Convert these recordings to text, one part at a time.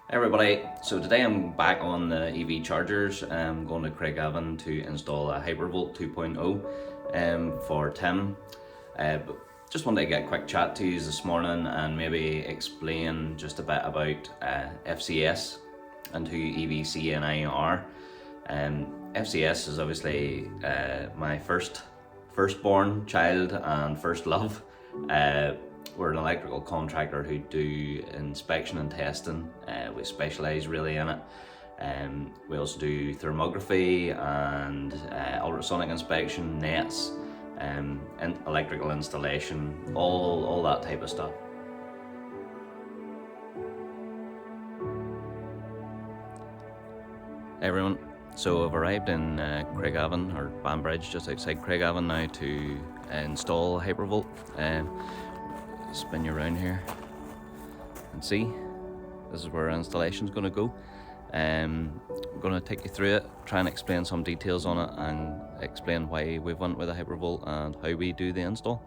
Hey everybody, so today I'm back on the EV chargers. I'm going to Craigavon to install a Hypervolt 2.0 for Tim. But just wanted to get a quick chat to you this morning and maybe explain just a bit about FCS and who EVCNI are. FCS is obviously my firstborn child and first love. We're an electrical contractor who do inspection and testing. We specialise really in it. We also do thermography and ultrasonic inspection, nets, and electrical installation, all that type of stuff. Hey everyone, so I've arrived in Craigavon, or Banbridge, just outside Craigavon now to install Hypervolt. Spin you around here and see, this is where our installation is going to go. I'm going to take you through it, try and explain some details on it and explain why we went with a Hypervolt and how we do the install.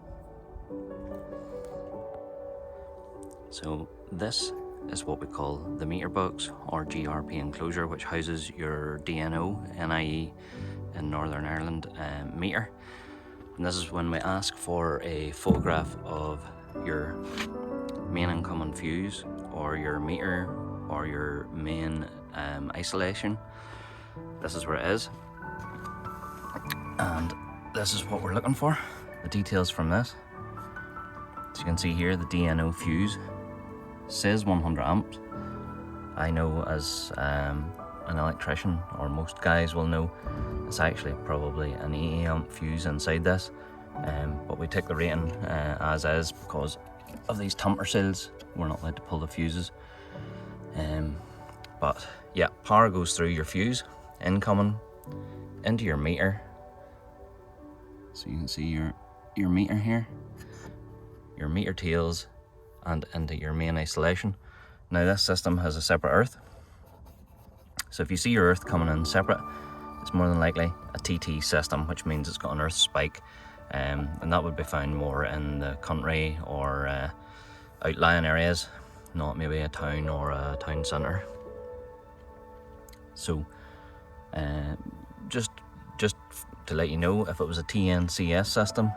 So this is what we call the meter box or GRP enclosure, which houses your DNO, NIE in Northern Ireland meter. And this is when we ask for a photograph of your main incoming fuse or your meter or your main isolation. This is where it is, and this is what we're looking for. The details from this, as you can see here, the DNO fuse says 100 amps. I know as an electrician, or most guys will know, it's actually probably an 80 amp fuse inside this. But we take the rating as is because of these tamper seals. We're not allowed to pull the fuses. But yeah, power goes through your fuse, incoming, into your meter. So you can see your meter here, your meter tails, and into your main isolation. Now this system has a separate earth. So if you see your earth coming in separate, it's more than likely a TT system, which means it's got an earth spike. And that would be found more in the country or outlying areas, not maybe a town or a town centre. So just to let you know, if it was a TNCS system,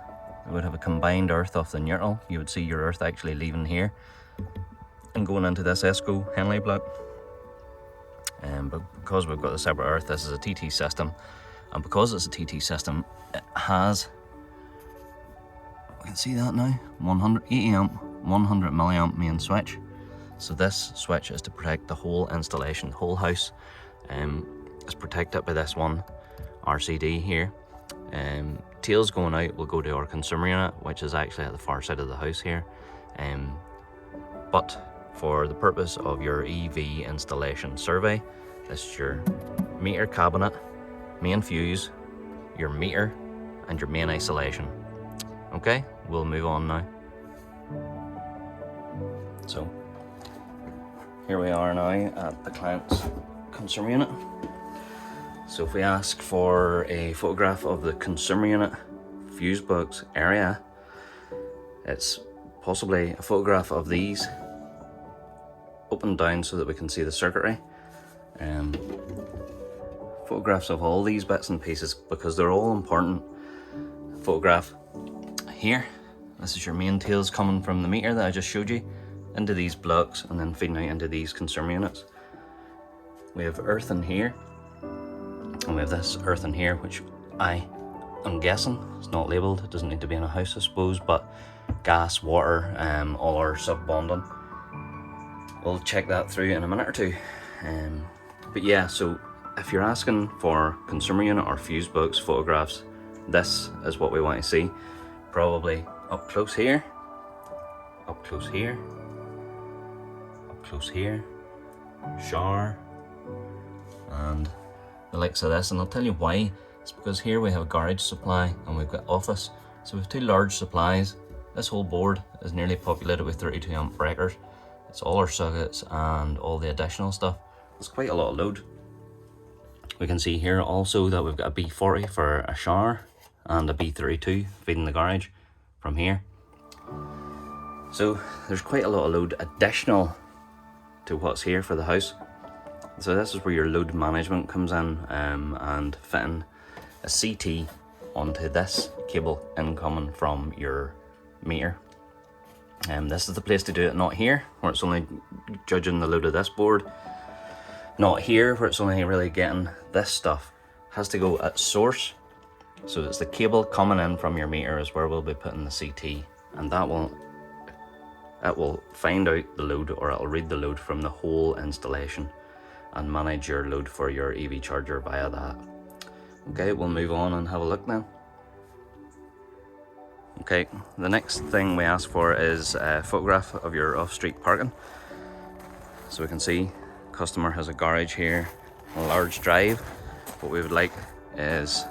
it would have a combined earth off the neutral. You would see your earth actually leaving here and going into this ESCO Henley block. But because we've got the separate earth, this is a TT system, and because it's a TT system, it has, you can see that now, 180 amp, 100 milliamp main switch. So this switch is to protect the whole installation, the whole house. Is protected by this one RCD here. Tails going out will go to our consumer unit, which is actually at the far side of the house here. But for the purpose of your EV installation survey, this is your meter cabinet, main fuse, your meter, and your main isolation. Okay, we'll move on now. So here we are now at the client's consumer unit. So if we ask for a photograph of the consumer unit fuse box area, it's possibly a photograph of these up and down so that we can see the circuitry. Photographs of all these bits and pieces because they're all important. Photograph here, this is your main tails coming from the meter that I just showed you into these blocks and then feeding out into these consumer units. We have earth in here, and we have this earth in here, which I am guessing it's not labelled. It doesn't need to be in a house, I suppose, but gas, water, all our sub-bonding. We'll check that through in a minute or two. But yeah, so if you're asking for consumer unit or fuse box photographs, this is what we want to see. Probably up close here, up close here, up close here, shower, and the likes of this. And I'll tell you why. It's because here we have a garage supply and we've got office. So we have two large supplies. This whole board is nearly populated with 32 amp breakers. It's all our sockets and all the additional stuff. It's quite a lot of load. We can see here also that we've got a B40 for a shower and a B32 feeding the garage from here. So there's quite a lot of load additional to what's here for the house. So this is where your load management comes in, and fitting a CT onto this cable incoming from your meter. This is the place to do it, not here where it's only judging the load of this board, not here where it's only really getting this stuff. It has to go at source, so it's the cable coming in from your meter is where we'll be putting the CT, and it will find out the load, or it'll read the load from the whole installation and manage your load for your EV charger via that. Okay, we'll move on and have a look then. Okay, the next thing we ask for is a photograph of your off-street parking. So we can see customer has a garage here, a large drive. What we would like is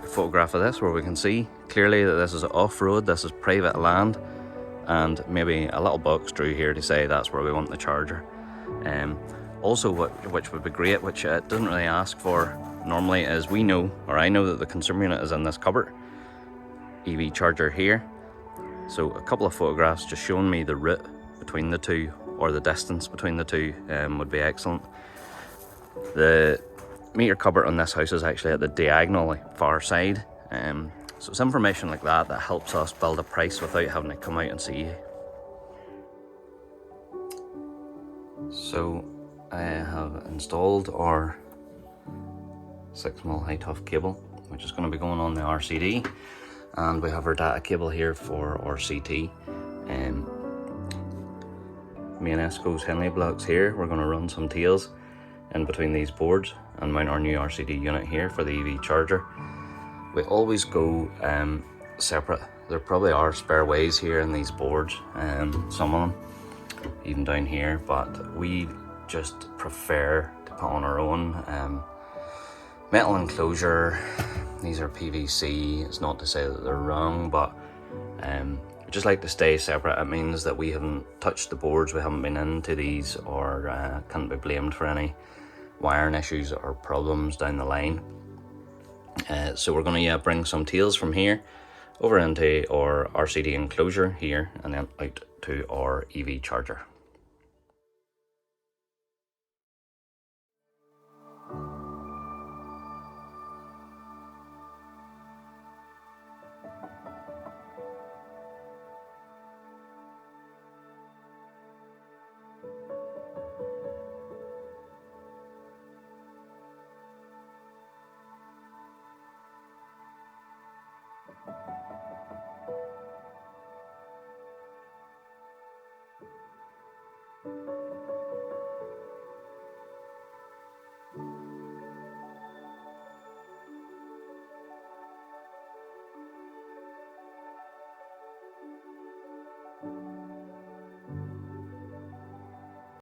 a photograph of this where we can see clearly that this is off-road, this is private land, and maybe a little box drew here to say that's where we want the charger. Also, which would be great, which it doesn't really ask for normally, is I know that the consumer unit is in this cupboard, EV charger here. So a couple of photographs just showing me the route between the two, or the distance between the two, would be excellent. The meter cupboard on this house is actually at the diagonally far side. So it's information like that that helps us build a price without having to come out and see you. So I have installed our 6mm high tough cable, which is going to be going on the RCD, and we have our data cable here for our CT. Main ESCO's Henley blocks here. We're going to run some tails in between these boards and mount our new RCD unit here for the EV charger. We always go separate. There probably are spare ways here in these boards, some of them even down here, but we just prefer to put on our own metal enclosure. These are PVC. It's not to say that they're wrong, but we just like to stay separate. It means that we haven't touched the boards, we haven't been into these, or can't be blamed for any wiring issues or problems down the line. So we're going to bring some tails from here over into our RCD enclosure here, and then out to our EV charger.